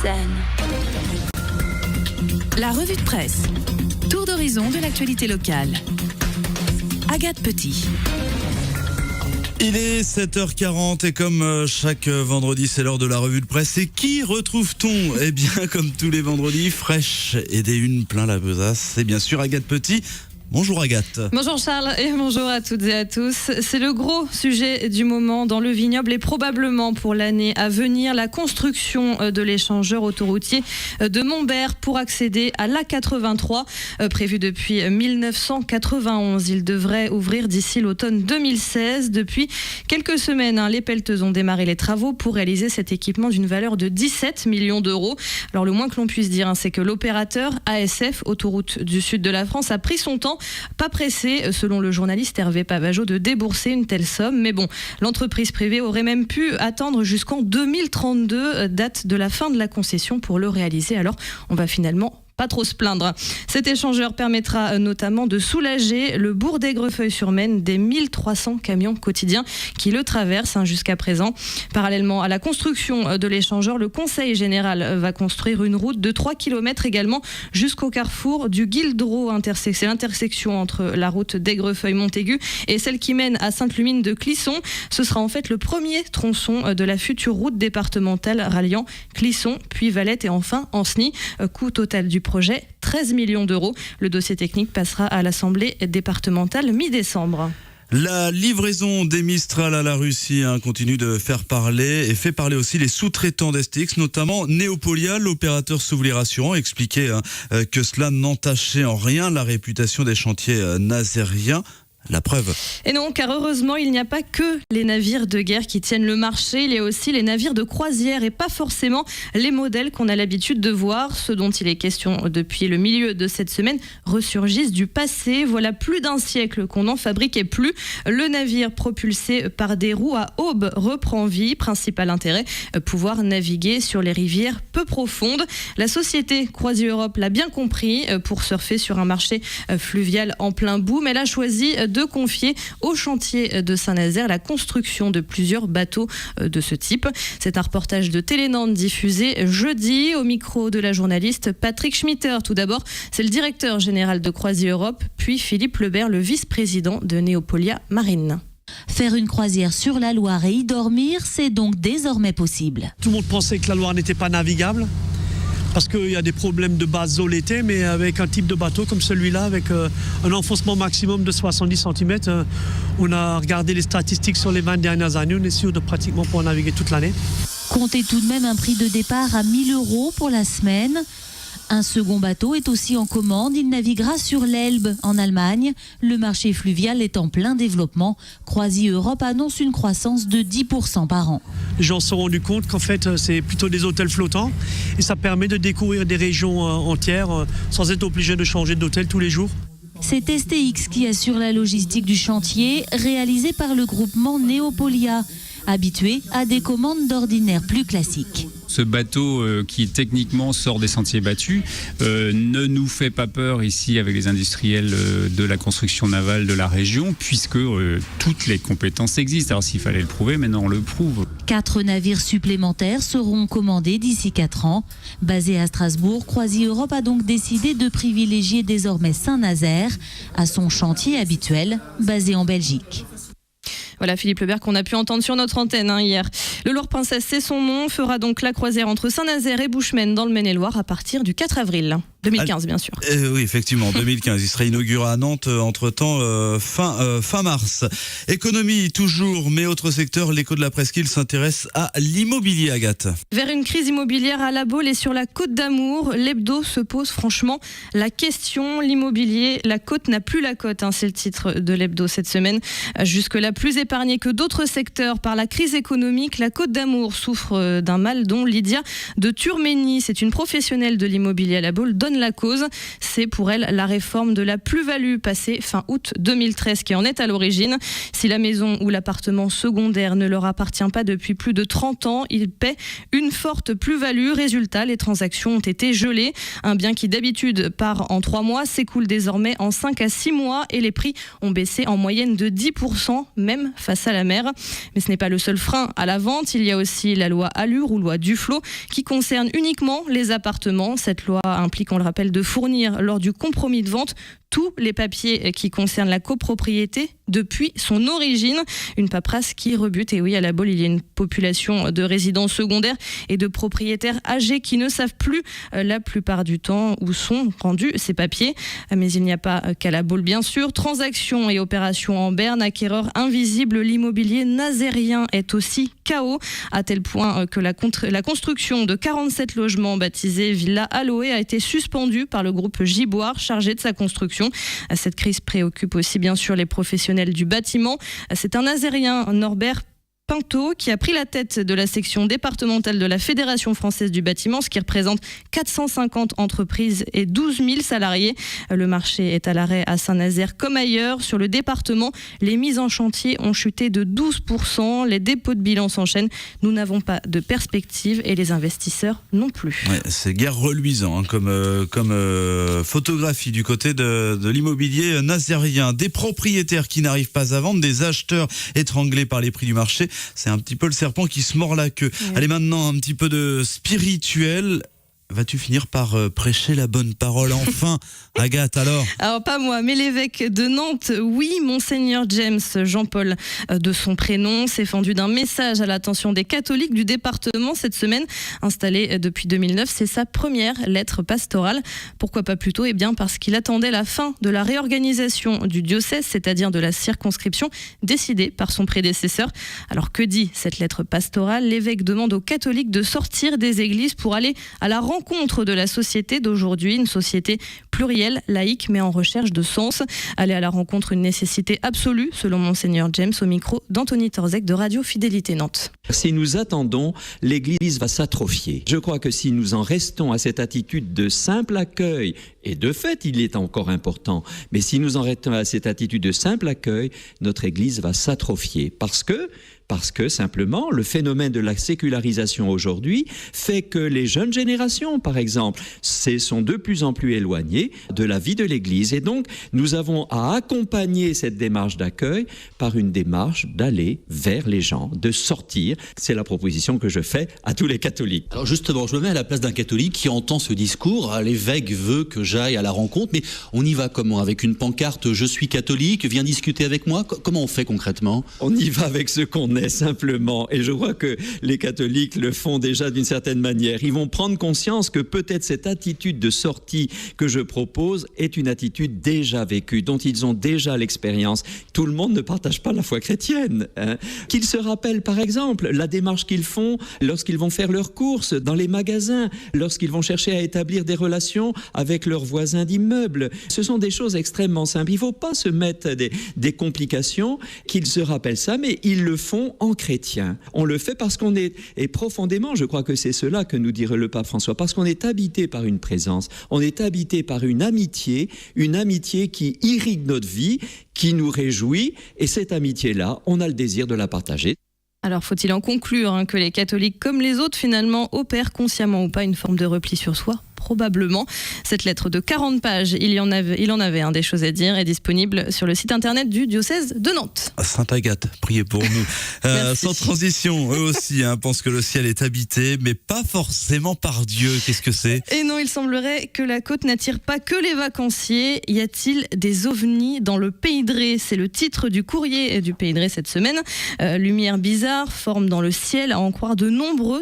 Seine. La revue de presse. Tour d'horizon de l'actualité locale. Agathe Petit. Il est 7h40 et comme chaque vendredi, c'est l'heure de la revue de presse. Et qui retrouve-t-on ? Eh bien, comme tous les vendredis, fraîche et des unes plein la besace. C'est bien sûr Agathe Petit. Bonjour Agathe. Bonjour Charles et bonjour à toutes et à tous. C'est le gros sujet du moment dans le vignoble et probablement pour l'année à venir, la construction de l'échangeur autoroutier de Montbert pour accéder à l'A83, prévu depuis 1991. Il devrait ouvrir d'ici l'automne 2016. Depuis quelques semaines, les pelleteuses ont démarré les travaux pour réaliser cet équipement d'une valeur de 17 millions d'euros. Alors le moins que l'on puisse dire, c'est que l'opérateur ASF, Autoroute du Sud de la France, a pris son temps. Pas pressé, selon le journaliste Hervé Pavageau, de débourser une telle somme. Mais bon, l'entreprise privée aurait même pu attendre jusqu'en 2032, date de la fin de la concession, pour le réaliser. Alors, on va finalement pas trop se plaindre. Cet échangeur permettra notamment de soulager le bourg d'Aigrefeuille-sur-Maine des 1300 camions quotidiens qui le traversent jusqu'à présent. Parallèlement à la construction de l'échangeur, le Conseil général va construire une route de 3 km également jusqu'au carrefour du Guildreau. C'est l'intersection entre la route d'Aigrefeuille-Montaigu et celle qui mène à Sainte-Lumine de Clisson. Ce sera en fait le premier tronçon de la future route départementale ralliant Clisson, puis Valette et enfin Ancenis. Coût total du projet, 13 millions d'euros. Le dossier technique passera à l'Assemblée départementale mi-décembre. La livraison des Mistral à la Russie continue de faire parler et fait parler aussi les sous-traitants d'STX, notamment Neopolia. L'opérateur Souvelé Rassurant expliquait que cela n'entachait en rien la réputation des chantiers nazériens. La preuve. Et non, car heureusement, il n'y a pas que les navires de guerre qui tiennent le marché. Il y a aussi les navires de croisière et pas forcément les modèles qu'on a l'habitude de voir. Ce dont il est question depuis le milieu de cette semaine ressurgissent du passé. Voilà plus d'un siècle qu'on n'en fabriquait plus. Le navire propulsé par des roues à aubes reprend vie. Principal intérêt, pouvoir naviguer sur les rivières peu profondes. La société CroisiEurope l'a bien compris. Pour surfer sur un marché fluvial en plein boom, elle a choisi de confier au chantier de Saint-Nazaire la construction de plusieurs bateaux de ce type. C'est un reportage de Télénantes diffusé jeudi au micro de la journaliste Patrick Schmitter. Tout d'abord, c'est le directeur général de CroisiEurope, puis Philippe Lebert, le vice-président de Neopolia Marine. Faire une croisière sur la Loire et y dormir, c'est donc désormais possible. Tout le monde pensait que la Loire n'était pas navigable, parce qu'il y a des problèmes de base eau l'été, mais avec un type de bateau comme celui-là, avec un enfoncement maximum de 70 cm, on a regardé les statistiques sur les 20 dernières années, on est sûr de pratiquement pouvoir naviguer toute l'année. Comptez tout de même un prix de départ à 1 000 € pour la semaine. Un second bateau est aussi en commande. Il naviguera sur l'Elbe, en Allemagne. Le marché fluvial est en plein développement. CroisiEurope annonce une croissance de 10% par an. Les gens se sont rendus compte qu'en fait, c'est plutôt des hôtels flottants. Et ça permet de découvrir des régions entières sans être obligé de changer d'hôtel tous les jours. C'est STX qui assure la logistique du chantier, réalisé par le groupement Neopolia, habitué à des commandes d'ordinaire plus classiques. Ce bateau qui techniquement sort des sentiers battus ne nous fait pas peur ici avec les industriels de la construction navale de la région, puisque toutes les compétences existent. Alors s'il fallait le prouver, maintenant on le prouve. 4 navires supplémentaires seront commandés d'ici 4 ans. Basé à Strasbourg, CroisiEurope a donc décidé de privilégier désormais Saint-Nazaire à son chantier habituel, basé en Belgique. Voilà Philippe Lebert qu'on a pu entendre sur notre antenne hier. Le Lourd Princesse, c'est son nom, fera donc la croisière entre Saint-Nazaire et Bushman dans le Maine-et-Loire à partir du 4 avril. 2015 bien sûr. Oui, effectivement, 2015. Il sera inauguré à Nantes entre-temps fin mars. Économie toujours, mais autre secteur, l'écho de la presqu'île s'intéresse à l'immobilier, Agathe. Vers une crise immobilière à La Baule et sur la Côte d'Amour, l'hebdo se pose franchement la question. L'immobilier, la côte n'a plus la cote, c'est le titre de l'hebdo cette semaine. Jusque-là plus épargnée que d'autres secteurs par la crise économique, la Côte d'Amour souffre d'un mal dont Lydia de Turménie, c'est une professionnelle de l'immobilier à La Baule, donne donne la cause. C'est pour elle la réforme de la plus-value passée fin août 2013 qui en est à l'origine. Si la maison ou l'appartement secondaire ne leur appartient pas depuis plus de 30 ans, ils paient une forte plus-value. Résultat, les transactions ont été gelées. Un bien qui d'habitude part en 3 mois s'écoule désormais en 5 à 6 mois et les prix ont baissé en moyenne de 10%, même face à la mer. Mais ce n'est pas le seul frein à la vente. Il y a aussi la loi Allure ou loi Duflot qui concerne uniquement les appartements. Cette loi implique, on le rappelle, de fournir lors du compromis de vente tous les papiers qui concernent la copropriété depuis son origine. Une paperasse qui rebute. Et oui, à La Baule, il y a une population de résidents secondaires et de propriétaires âgés qui ne savent plus la plupart du temps où sont rendus ces papiers. Mais il n'y a pas qu'à La Baule, bien sûr. Transactions et opérations en berne, acquéreur invisible, l'immobilier nazérien est aussi chaos, à tel point que la construction de 47 logements baptisés Villa Aloé a été suspendue par le groupe Giboire chargé de sa construction. Cette crise préoccupe aussi bien sûr les professionnels du bâtiment. C'est un Nazérien, Norbert Pinto, qui a pris la tête de la section départementale de la Fédération française du bâtiment, ce qui représente 450 entreprises et 12 000 salariés. Le marché est à l'arrêt à Saint-Nazaire comme ailleurs. Sur le département, les mises en chantier ont chuté de 12%. Les dépôts de bilan s'enchaînent. Nous n'avons pas de perspective et les investisseurs non plus. Ouais, c'est guère reluisant comme photographie du côté de l'immobilier nazérien. Des propriétaires qui n'arrivent pas à vendre, des acheteurs étranglés par les prix du marché. C'est un petit peu le serpent qui se mord la queue. Ouais. Allez, maintenant, un petit peu de spirituel. Vas-tu finir par prêcher la bonne parole enfin, Agathe, alors? Alors pas moi, mais l'évêque de Nantes, oui, Monseigneur James Jean-Paul de son prénom, s'est fendu d'un message à l'attention des catholiques du département cette semaine. Installé depuis 2009, c'est sa première lettre pastorale. Pourquoi pas plus tôt? Eh bien parce qu'il attendait la fin de la réorganisation du diocèse, c'est-à-dire de la circonscription décidée par son prédécesseur. Alors que dit cette lettre pastorale? L'évêque demande aux catholiques de sortir des églises pour aller à la rencontre de la société d'aujourd'hui, une société plurielle, laïque, mais en recherche de sens. Aller à la rencontre, une nécessité absolue, selon Monseigneur James, au micro d'Anthony Torzek de Radio Fidélité Nantes. Si nous attendons, l'Église va s'atrophier. Je crois que si nous en restons à cette attitude de simple accueil, et de fait, il est encore important, mais si nous en restons à cette attitude de simple accueil, notre Église va s'atrophier. Parce que simplement, le phénomène de la sécularisation aujourd'hui fait que les jeunes générations, par exemple, sont de plus en plus éloignées de la vie de l'Église. Et donc, nous avons à accompagner cette démarche d'accueil par une démarche d'aller vers les gens, de sortir. C'est la proposition que je fais à tous les catholiques. Alors justement, je me mets à la place d'un catholique qui entend ce discours. L'évêque veut que j'aille à la rencontre, mais on y va comment? Avec une pancarte « Je suis catholique, viens discuter avec moi ». Comment on fait concrètement? On y va avec ce qu'on est, simplement. Et je crois que les catholiques le font déjà d'une certaine manière. Ils vont prendre conscience que peut-être cette attitude de sortie que je propose est une attitude déjà vécue, dont ils ont déjà l'expérience. Tout le monde ne partage pas la foi chrétienne. Qu'ils se rappellent, par exemple, la démarche qu'ils font lorsqu'ils vont faire leurs courses dans les magasins, lorsqu'ils vont chercher à établir des relations avec leurs voisins d'immeuble. Ce sont des choses extrêmement simples. Il ne faut pas se mettre des complications. Qu'ils se rappellent ça, mais ils le font en chrétien. On le fait parce qu'on est, et profondément, je crois que c'est cela que nous dirait le pape François, parce qu'on est habité par une présence, on est habité par une amitié qui irrigue notre vie, qui nous réjouit, et cette amitié-là, on a le désir de la partager. Alors faut-il en conclure que les catholiques, comme les autres finalement, opèrent consciemment ou pas une forme de repli sur soi ? Probablement. Cette lettre de 40 pages, il en avait des choses à dire, est disponible sur le site internet du diocèse de Nantes. Sainte Agathe, priez pour nous. Sans transition, eux aussi pensent que le ciel est habité, mais pas forcément par Dieu. Qu'est-ce que c'est ? Et non, il semblerait que la côte n'attire pas que les vacanciers. Y a-t-il des ovnis dans le Pays de Ré ? C'est le titre du courrier du Pays de Ré cette semaine. Lumière bizarre, forme dans le ciel, à en croire de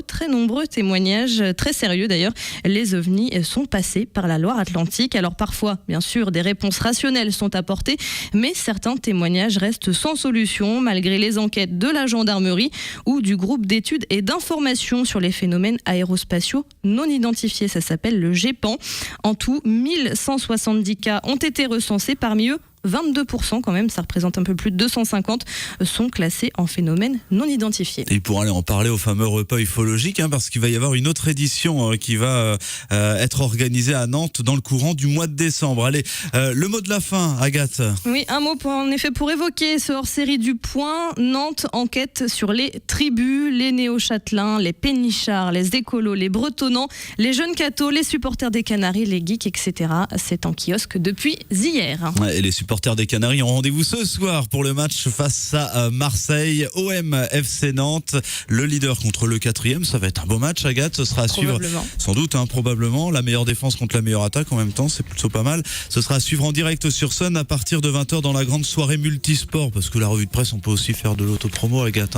très nombreux témoignages, très sérieux d'ailleurs. Les ovnis sont passés par la Loire-Atlantique. Alors parfois, bien sûr, des réponses rationnelles sont apportées, mais certains témoignages restent sans solution, malgré les enquêtes de la gendarmerie ou du groupe d'études et d'informations sur les phénomènes aérospatiaux non identifiés. Ça s'appelle le GEPAN. En tout, 1170 cas ont été recensés, parmi eux 22% quand même, ça représente un peu plus de 250, sont classés en phénomène non identifié. Et pour aller en parler au fameux repas ufologique, parce qu'il va y avoir une autre édition qui va être organisée à Nantes dans le courant du mois de décembre. Allez, le mot de la fin, Agathe. Oui, un mot pour évoquer ce hors-série du Point. Nantes enquête sur les tribus, les néo-châtelains, les pénichards, les écolos, les bretonnants, les jeunes cathos, les supporters des Canaries, les geeks, etc. C'est en kiosque depuis hier. Et les supporters des Canaries ont rendez-vous ce soir pour le match face à Marseille. OM FC Nantes, le leader contre le 4e. Ça va être un beau match, Agathe. Ce sera à suivre sans doute, probablement. La meilleure défense contre la meilleure attaque en même temps. C'est plutôt pas mal. Ce sera à suivre en direct sur Sun à partir de 20h dans la grande soirée multisport. Parce que la revue de presse, on peut aussi faire de l'autopromo, Agathe.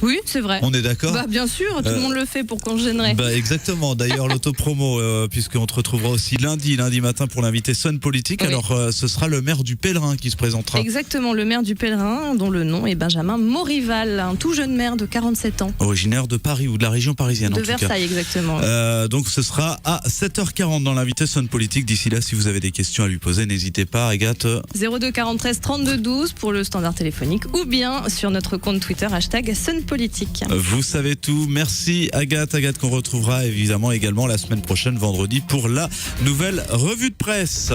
Oui, c'est vrai. On est d'accord ? Bien sûr, tout le monde le fait pour qu'on gênerait. Exactement. D'ailleurs, l'autopromo, puisqu'on te retrouvera aussi lundi matin pour l'invité Sun Politique. Oui. Alors, ce sera le maire du Pèlerin qui se présentera. Exactement, le maire du Pèlerin, dont le nom est Benjamin Morival, un tout jeune maire de 47 ans. Originaire de Paris ou de la région parisienne en tout cas. De Versailles, exactement. Donc ce sera à 7h40 dans l'invité Sun Politique. D'ici là, si vous avez des questions à lui poser, n'hésitez pas, Agathe. 02 43 32 12 pour le standard téléphonique ou bien sur notre compte Twitter #SunPolitique. Vous savez tout. Merci Agathe qu'on retrouvera évidemment également la semaine prochaine vendredi pour la nouvelle revue de presse.